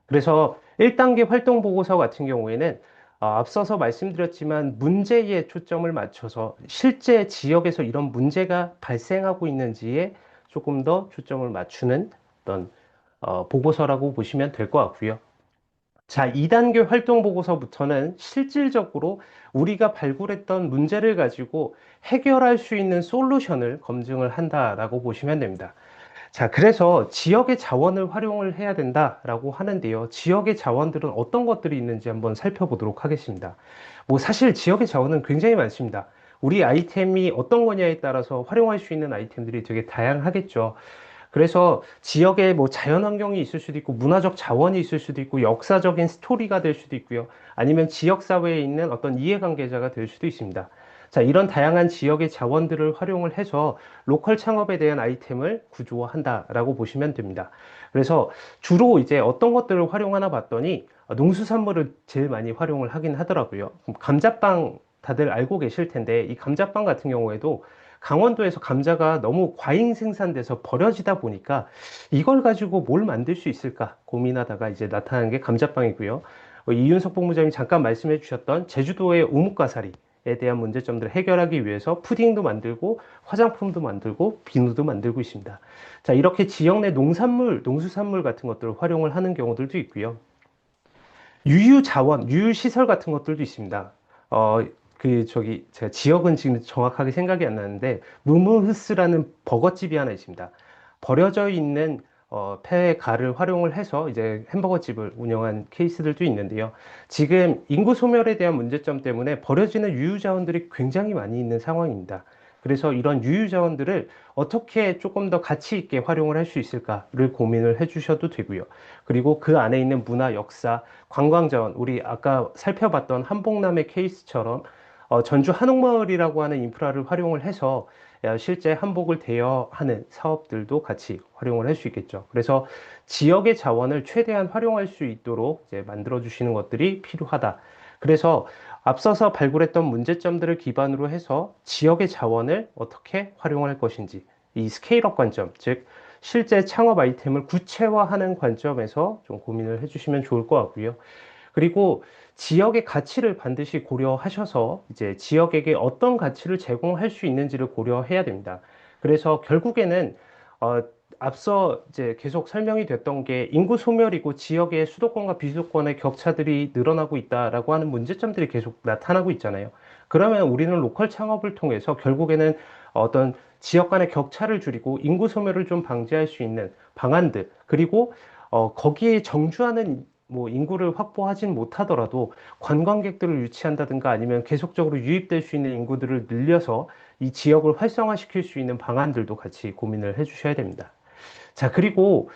그래서 1단계 활동 보고서 같은 경우에는 앞서서 말씀드렸지만 문제에 초점을 맞춰서 실제 지역에서 이런 문제가 발생하고 있는지에 조금 더 초점을 맞추는 어떤 보고서라고 보시면 될 것 같고요. 자, 2단계 활동 보고서부터는 실질적으로 우리가 발굴했던 문제를 가지고 해결할 수 있는 솔루션을 검증을 한다라고 보시면 됩니다. 자, 그래서 지역의 자원을 활용을 해야 된다라고 하는데요. 지역의 자원들은 어떤 것들이 있는지 한번 살펴보도록 하겠습니다. 뭐 사실 지역의 자원은 굉장히 많습니다. 우리 아이템이 어떤 거냐에 따라서 활용할 수 있는 아이템들이 되게 다양하겠죠. 그래서 지역에 뭐 자연환경이 있을 수도 있고 문화적 자원이 있을 수도 있고 역사적인 스토리가 될 수도 있고요. 아니면 지역사회에 있는 어떤 이해관계자가 될 수도 있습니다. 자, 이런 다양한 지역의 자원들을 활용을 해서 로컬 창업에 대한 아이템을 구조화한다라고 보시면 됩니다. 그래서 주로 이제 어떤 것들을 활용하나 봤더니 농수산물을 제일 많이 활용을 하긴 하더라고요. 감자빵 다들 알고 계실 텐데 이 감자빵 같은 경우에도 강원도에서 감자가 너무 과잉 생산돼서 버려지다 보니까 이걸 가지고 뭘 만들 수 있을까 고민하다가 이제 나타난 게 감자빵이고요. 이윤석 본부장님 잠깐 말씀해 주셨던 제주도의 오목가사리에 대한 문제점들을 해결하기 위해서 푸딩도 만들고 화장품도 만들고 비누도 만들고 있습니다. 자, 이렇게 지역 내 농산물, 농수산물 같은 것들을 활용을 하는 경우들도 있고요. 유유자원, 유유시설 같은 것들도 있습니다. 어, 제가 지역은 지금 정확하게 생각이 안 나는데, 무무흐스라는 버거집이 하나 있습니다. 버려져 있는, 폐 가를 활용을 해서 이제 햄버거집을 운영한 케이스들도 있는데요. 지금 인구 소멸에 대한 문제점 때문에 버려지는 유유자원들이 굉장히 많이 있는 상황입니다. 그래서 이런 유유자원들을 어떻게 조금 더 가치 있게 활용을 할 수 있을까를 고민을 해 주셔도 되고요. 그리고 그 안에 있는 문화, 역사, 관광자원, 우리 아까 살펴봤던 한복남의 케이스처럼 전주 한옥마을이라고 하는 인프라를 활용을 해서 실제 한복을 대여하는 사업들도 같이 활용을 할 수 있겠죠. 그래서 지역의 자원을 최대한 활용할 수 있도록 이제 만들어 주시는 것들이 필요하다. 그래서 앞서서 발굴했던 문제점들을 기반으로 해서 지역의 자원을 어떻게 활용할 것인지 이 스케일업 관점, 즉 실제 창업 아이템을 구체화하는 관점에서 좀 고민을 해주시면 좋을 것 같고요. 그리고 지역의 가치를 반드시 고려하셔서 이제 지역에게 어떤 가치를 제공할 수 있는지를 고려해야 됩니다. 그래서 결국에는 어, 앞서 이제 계속 설명이 됐던 게 인구 소멸이고 지역의 수도권과 비수도권의 격차들이 늘어나고 있다라고 하는 문제점들이 계속 나타나고 있잖아요. 그러면 우리는 로컬 창업을 통해서 결국에는 어떤 지역 간의 격차를 줄이고 인구 소멸을 좀 방지할 수 있는 방안들, 그리고 거기에 정주하는 뭐 인구를 확보하진 못하더라도 관광객들을 유치한다든가 아니면 계속적으로 유입될 수 있는 인구들을 늘려서 이 지역을 활성화시킬 수 있는 방안들도 같이 고민을 해 주셔야 됩니다. 자, 그리고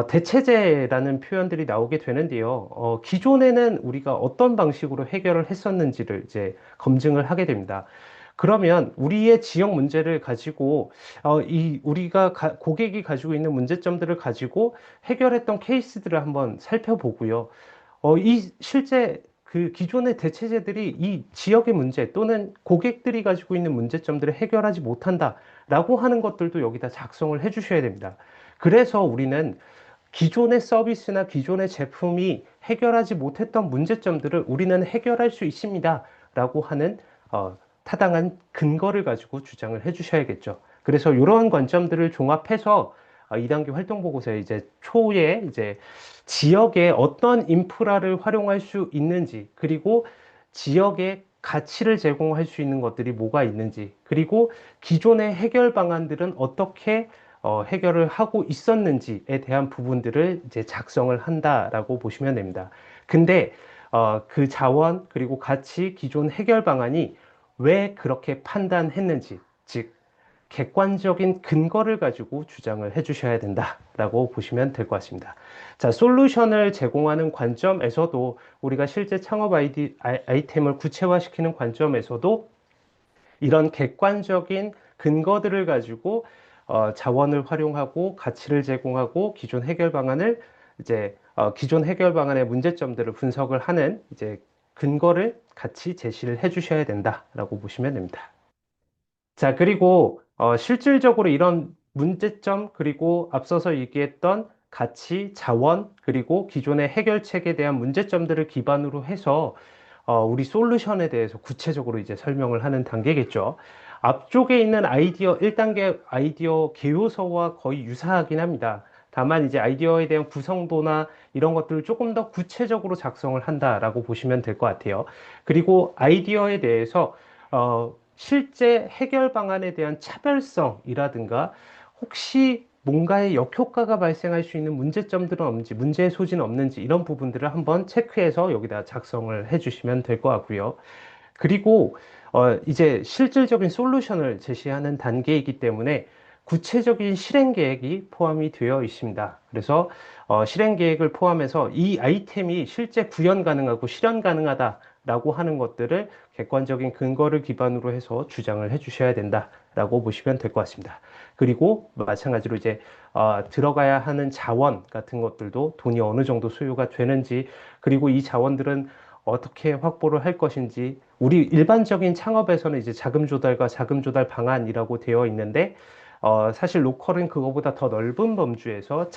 대체제라는 표현들이 나오게 되는데요. 기존에는 우리가 어떤 방식으로 해결을 했었는지를 이제 검증을 하게 됩니다. 그러면 우리의 지역 문제를 가지고 우리가 고객이 가지고 있는 문제점들을 가지고 해결했던 케이스들을 한번 살펴보고요. 이 실제 그 기존의 대체제들이 이 지역의 문제 또는 고객들이 가지고 있는 문제점들을 해결하지 못한다라고 하는 것들도 여기다 작성을 해 주셔야 됩니다. 그래서 우리는 기존의 서비스나 기존의 제품이 해결하지 못했던 문제점들을 우리는 해결할 수 있습니다. 라고 하는 타당한 근거를 가지고 주장을 해 주셔야겠죠. 그래서 이러한 관점들을 종합해서 2단계 활동 보고서에 이제 초에 이제 지역에 어떤 인프라를 활용할 수 있는지, 그리고 지역에 가치를 제공할 수 있는 것들이 뭐가 있는지, 그리고 기존의 해결 방안들은 어떻게 해결을 하고 있었는지에 대한 부분들을 이제 작성을 한다라고 보시면 됩니다. 근데 그 자원 그리고 가치 기존 해결 방안이 왜 그렇게 판단했는지, 즉 객관적인 근거를 가지고 주장을 해주셔야 된다라고 보시면 될 것 같습니다. 자, 솔루션을 제공하는 관점에서도 우리가 실제 창업 아이템을 구체화시키는 관점에서도 이런 객관적인 근거들을 가지고 자원을 활용하고 가치를 제공하고 기존 해결 방안을 이제 기존 해결 방안의 문제점들을 분석을 하는 이제 근거를 같이 제시를 해 주셔야 된다라고 보시면 됩니다. 자, 그리고 실질적으로 이런 문제점 그리고 앞서서 얘기했던 가치, 자원, 그리고 기존의 해결책에 대한 문제점들을 기반으로 해서 우리 솔루션에 대해서 구체적으로 이제 설명을 하는 단계겠죠. 앞쪽에 있는 아이디어 1단계 아이디어 개요서와 거의 유사하긴 합니다. 다만 이제 아이디어에 대한 구성도나 이런 것들을 조금 더 구체적으로 작성을 한다라고 보시면 될 것 같아요. 그리고 아이디어에 대해서 실제 해결 방안에 대한 차별성이라든가 혹시 뭔가의 역효과가 발생할 수 있는 문제점들은 없는지, 문제의 소지는 없는지 이런 부분들을 한번 체크해서 여기다 작성을 해주시면 될 것 같고요. 그리고 이제 실질적인 솔루션을 제시하는 단계이기 때문에 구체적인 실행 계획이 포함이 되어 있습니다. 그래서 실행 계획을 포함해서 이 아이템이 실제 구현 가능하고 실현 가능하다라고 하는 것들을 객관적인 근거를 기반으로 해서 주장을 해 주셔야 된다라고 보시면 될 것 같습니다. 그리고 마찬가지로 이제 들어가야 하는 자원 같은 것들도 돈이 어느 정도 소요가 되는지, 그리고 이 자원들은 어떻게 확보를 할 것인지, 우리 일반적인 창업에서는 이제 자금 조달과 자금 조달 방안이라고 되어 있는데, 사실 로컬은 그거보다 더 넓은 범주에서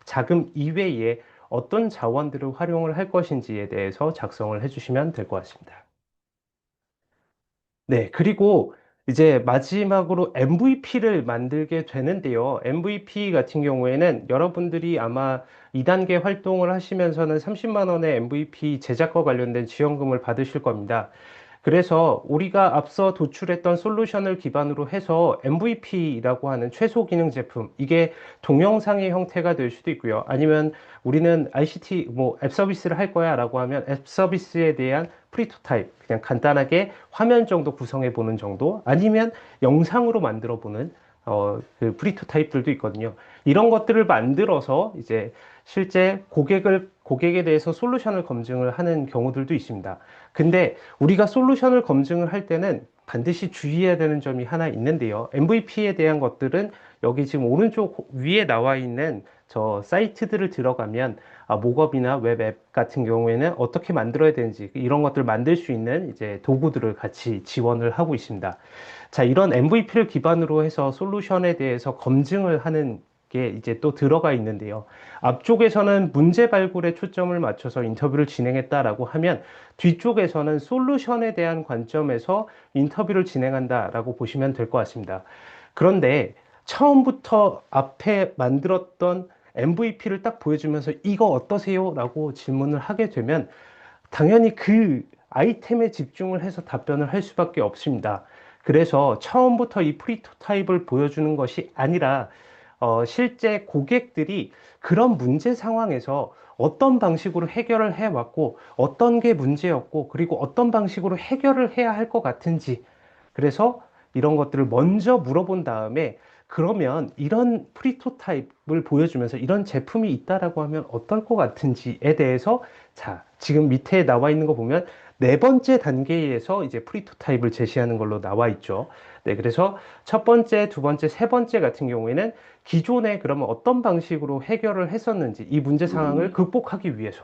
자금 이외에 어떤 자원들을 활용을 할 것인지에 대해서 작성을 해주시면 될 것 같습니다. 네, 그리고 이제 마지막으로 MVP를 만들게 되는데요. MVP 같은 경우에는 여러분들이 아마 2단계 활동을 하시면서는 30만 원의 MVP 제작과 관련된 지원금을 받으실 겁니다. 그래서 우리가 앞서 도출했던 솔루션을 기반으로 해서 MVP라고 하는 최소 기능 제품, 이게 동영상의 형태가 될 수도 있고요. 아니면 우리는 ICT, 뭐 앱 서비스를 할 거야 라고 하면 앱 서비스에 대한 프리토타입, 그냥 간단하게 화면 정도 구성해 보는 정도, 아니면 영상으로 만들어 보는 그 프리토타입들도 있거든요. 이런 것들을 만들어서 이제 실제 고객에 대해서 솔루션을 검증을 하는 경우들도 있습니다. 근데 우리가 솔루션을 검증을 할 때는 반드시 주의해야 되는 점이 하나 있는데요. MVP에 대한 것들은 여기 지금 오른쪽 위에 나와 있는 저 사이트들을 들어가면 목업이나 웹 앱 같은 경우에는 어떻게 만들어야 되는지 이런 것들을 만들 수 있는 이제 도구들을 같이 지원을 하고 있습니다. 자, 이런 MVP를 기반으로 해서 솔루션에 대해서 검증을 하는 게 이제 또 들어가 있는데요. 앞쪽에서는 문제 발굴에 초점을 맞춰서 인터뷰를 진행했다라고 하면 뒤쪽에서는 솔루션에 대한 관점에서 인터뷰를 진행한다라고 보시면 될 것 같습니다. 그런데 처음부터 앞에 만들었던 MVP를 딱 보여주면서 이거 어떠세요? 라고 질문을 하게 되면 당연히 그 아이템에 집중을 해서 답변을 할 수밖에 없습니다. 그래서 처음부터 이 프리토타입을 보여주는 것이 아니라 실제 고객들이 그런 문제 상황에서 어떤 방식으로 해결을 해왔고 어떤 게 문제였고 그리고 어떤 방식으로 해결을 해야 할 것 같은지, 그래서 이런 것들을 먼저 물어본 다음에 그러면 이런 프리토타입을 보여주면서 이런 제품이 있다라고 하면 어떨 것 같은지에 대해서, 자, 지금 밑에 나와 있는 거 보면 네 번째 단계에서 이제 프리토타입을 제시하는 걸로 나와 있죠. 네, 그래서 첫 번째, 두 번째, 세 번째 같은 경우에는 기존에 그러면 어떤 방식으로 해결을 했었는지 이 문제 상황을 극복하기 위해서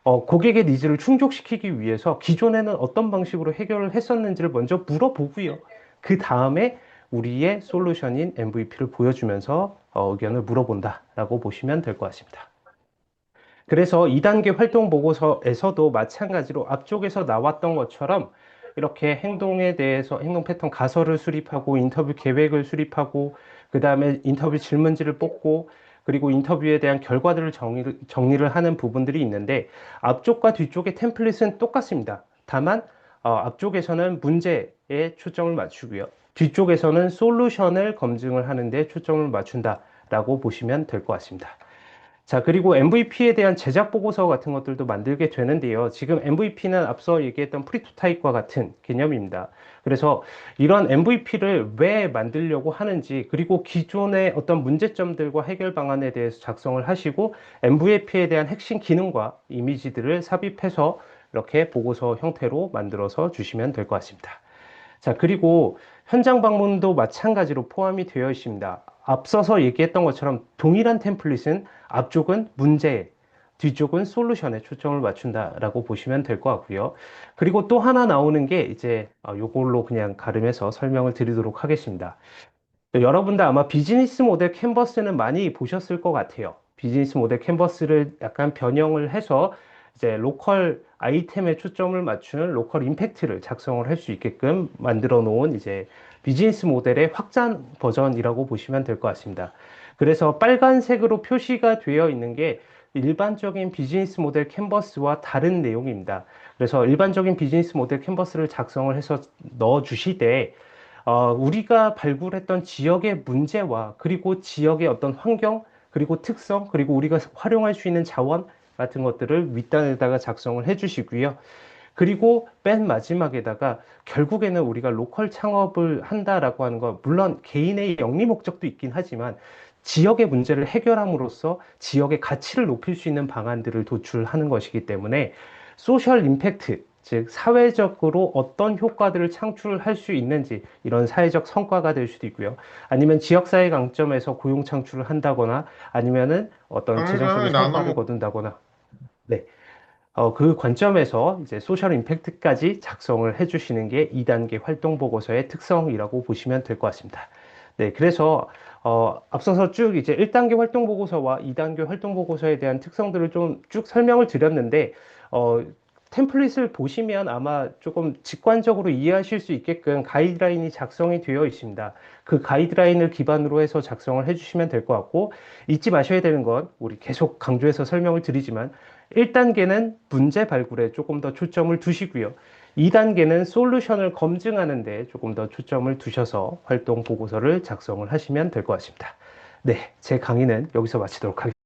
고객의 니즈를 충족시키기 위해서 기존에는 어떤 방식으로 해결을 했었는지를 먼저 물어보고요. 그 다음에 우리의 솔루션인 MVP를 보여주면서 의견을 물어본다라고 보시면 될 것 같습니다. 그래서 2단계 활동 보고서에서도 마찬가지로 앞쪽에서 나왔던 것처럼 이렇게 행동에 대해서 행동 패턴 가설을 수립하고 인터뷰 계획을 수립하고 그 다음에 인터뷰 질문지를 뽑고 그리고 인터뷰에 대한 결과들을 정리를 하는 부분들이 있는데 앞쪽과 뒤쪽의 템플릿은 똑같습니다. 다만 앞쪽에서는 문제에 초점을 맞추고요. 뒤쪽에서는 솔루션을 검증을 하는 데 초점을 맞춘다라고 보시면 될 것 같습니다. 자, 그리고 MVP에 대한 제작 보고서 같은 것들도 만들게 되는데요. 지금 MVP는 앞서 얘기했던 프리토타입과 같은 개념입니다. 그래서 이런 MVP를 왜 만들려고 하는지, 그리고 기존의 어떤 문제점들과 해결 방안에 대해서 작성을 하시고, MVP에 대한 핵심 기능과 이미지들을 삽입해서 이렇게 보고서 형태로 만들어서 주시면 될 것 같습니다. 자, 그리고 현장 방문도 마찬가지로 포함이 되어 있습니다. 앞서서 얘기했던 것처럼 동일한 템플릿은 앞쪽은 문제, 뒤쪽은 솔루션에 초점을 맞춘다라고 보시면 될 것 같고요. 그리고 또 하나 나오는 게 이제 요걸로 그냥 가름해서 설명을 드리도록 하겠습니다. 여러분들 아마 비즈니스 모델 캔버스는 많이 보셨을 것 같아요. 비즈니스 모델 캔버스를 약간 변형을 해서 이제 로컬 아이템에 초점을 맞추는 로컬 임팩트를 작성을 할 수 있게끔 만들어 놓은 이제 비즈니스 모델의 확장 버전이라고 보시면 될 것 같습니다. 그래서 빨간색으로 표시가 되어 있는 게 일반적인 비즈니스 모델 캔버스와 다른 내용입니다. 그래서 일반적인 비즈니스 모델 캔버스를 작성을 해서 넣어 주시되 우리가 발굴했던 지역의 문제와 그리고 지역의 어떤 환경, 그리고 특성, 그리고 우리가 활용할 수 있는 자원 같은 것들을 윗단에다가 작성을 해주시고요. 그리고 맨 마지막에다가 결국에는 우리가 로컬 창업을 한다라고 하는 건 물론 개인의 영리 목적도 있긴 하지만 지역의 문제를 해결함으로써 지역의 가치를 높일 수 있는 방안들을 도출하는 것이기 때문에 소셜 임팩트, 즉 사회적으로 어떤 효과들을 창출할 수 있는지 이런 사회적 성과가 될 수도 있고요. 아니면 지역사회 강점에서 고용 창출을 한다거나 아니면은 어떤 재정적인 당연히 성과를 나는 거둔다거나 네. 그 관점에서 이제 소셜 임팩트까지 작성을 해주시는 게 2단계 활동 보고서의 특성이라고 보시면 될 것 같습니다. 네, 그래서 앞서서 쭉 이제 1단계 활동 보고서와 2단계 활동 보고서에 대한 특성들을 좀 쭉 설명을 드렸는데 어, 템플릿을 보시면 아마 조금 직관적으로 이해하실 수 있게끔 가이드라인이 작성이 되어 있습니다. 그 가이드라인을 기반으로 해서 작성을 해주시면 될 것 같고 잊지 마셔야 되는 건 우리 계속 강조해서 설명을 드리지만 1단계는 문제 발굴에 조금 더 초점을 두시고요. 2단계는 솔루션을 검증하는 데 조금 더 초점을 두셔서 활동 보고서를 작성을 하시면 될 것 같습니다. 네, 제 강의는 여기서 마치도록 하겠습니다.